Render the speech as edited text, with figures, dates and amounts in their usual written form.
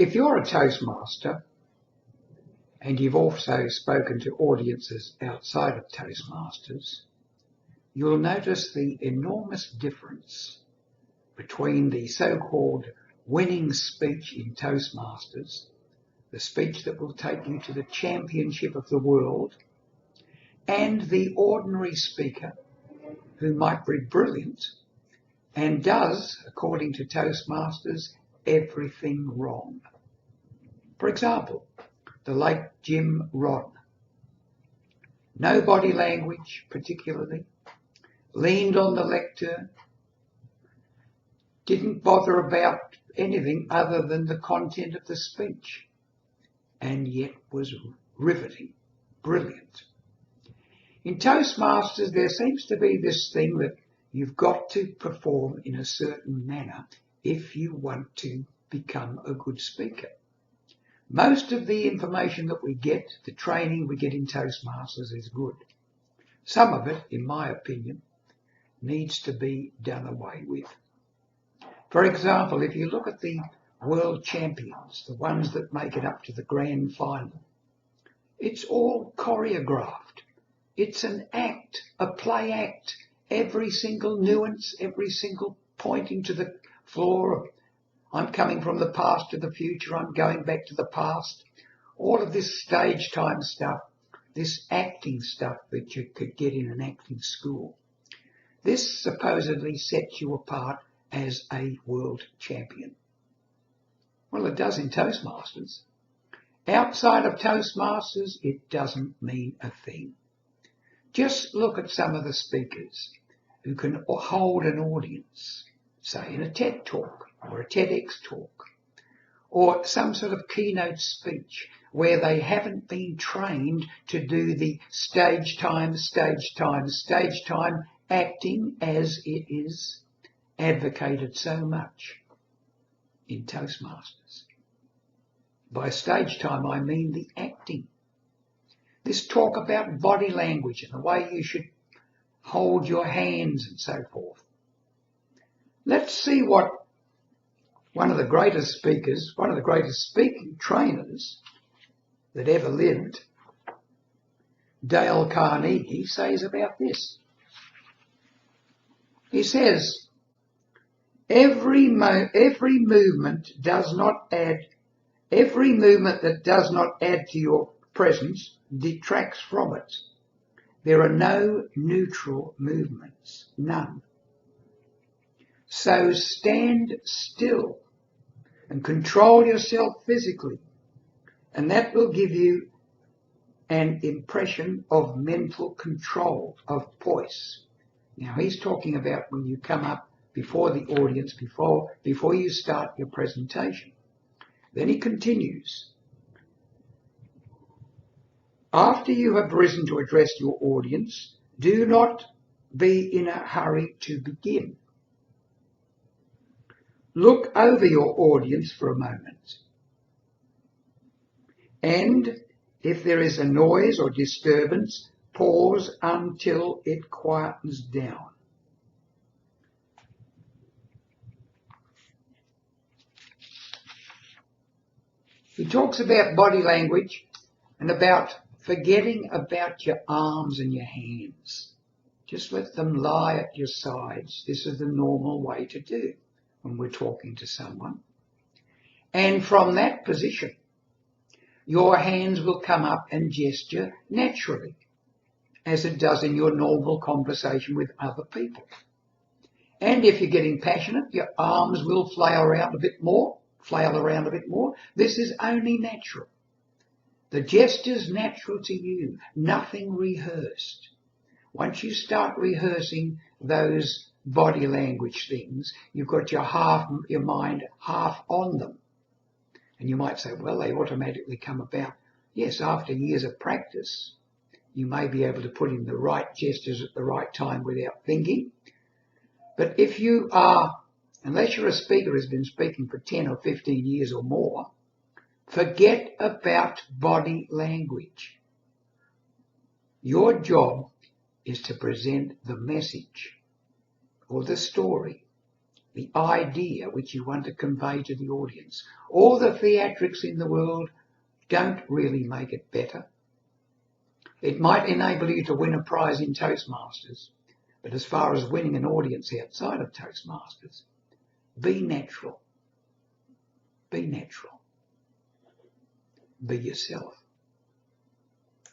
If you're a Toastmaster, and you've also spoken to audiences outside of Toastmasters, you'll notice the enormous difference between the so-called winning speech in Toastmasters, the speech that will take you to the championship of the world, and the ordinary speaker who might be brilliant and does, according to Toastmasters, everything wrong. For example, the late Jim Rohn. No body language particularly, leaned on the lectern, didn't bother about anything other than the content of the speech, and yet was riveting, brilliant. In Toastmasters, there seems to be this thing that you've got to perform in a certain manner if you want to become a good speaker. Most of the information that we get, the training we get in Toastmasters, is good. Some of it, in my opinion, needs to be done away with. For example, if you look at the world champions, the ones that make it up to the grand final, it's all choreographed. It's an act, a play act. Every single nuance, every single pointing to the floor. I'm coming from the past to the future. I'm going back to the past. All of this stage time stuff, this acting stuff that you could get in an acting school. This supposedly sets you apart as a world champion. Well, it does in Toastmasters. Outside of Toastmasters, it doesn't mean a thing. Just look at some of the speakers who can hold an audience, say in a TED talk or a TEDx talk, or some sort of keynote speech where they haven't been trained to do the stage time acting as it is advocated so much in Toastmasters. By stage time, I mean the acting. This talk about body language and the way you should hold your hands and so forth. Let's see what one of the greatest speakers, one of the greatest speaking trainers that ever lived, Dale Carnegie, says about this. He says, every movement that does not add to your presence detracts from it. There are no neutral movements, none. So stand still and control yourself physically, and that will give you an impression of mental control, of poise. Now he's talking about when you come up before the audience, before you start your presentation. Then he continues. After you have risen to address your audience, do not be in a hurry to begin. Look over your audience for a moment. And if there is a noise or disturbance, pause until it quietens down. He talks about body language and about forgetting about your arms and your hands. Just let them lie at your sides. This is the normal way to do when we're talking to someone. And from that position, your hands will come up and gesture naturally, as it does in your normal conversation with other people. And if you're getting passionate, your arms will flail around a bit more. This is only natural. The gesture's natural to you, nothing rehearsed. Once you start rehearsing those body language things, you've got your mind half on them. And you might say, well, they automatically come about. Yes, after years of practice, you may be able to put in the right gestures at the right time without thinking. But if you are, unless you're a speaker who's been speaking for 10 or 15 years or more, forget about body language. Your job is to present the message or the story the idea which you want to convey to the audience. All the theatrics in the world don't really make it better. It might enable you to win a prize in Toastmasters, but as far as winning an audience outside of Toastmasters, be natural. Be natural. Be yourself.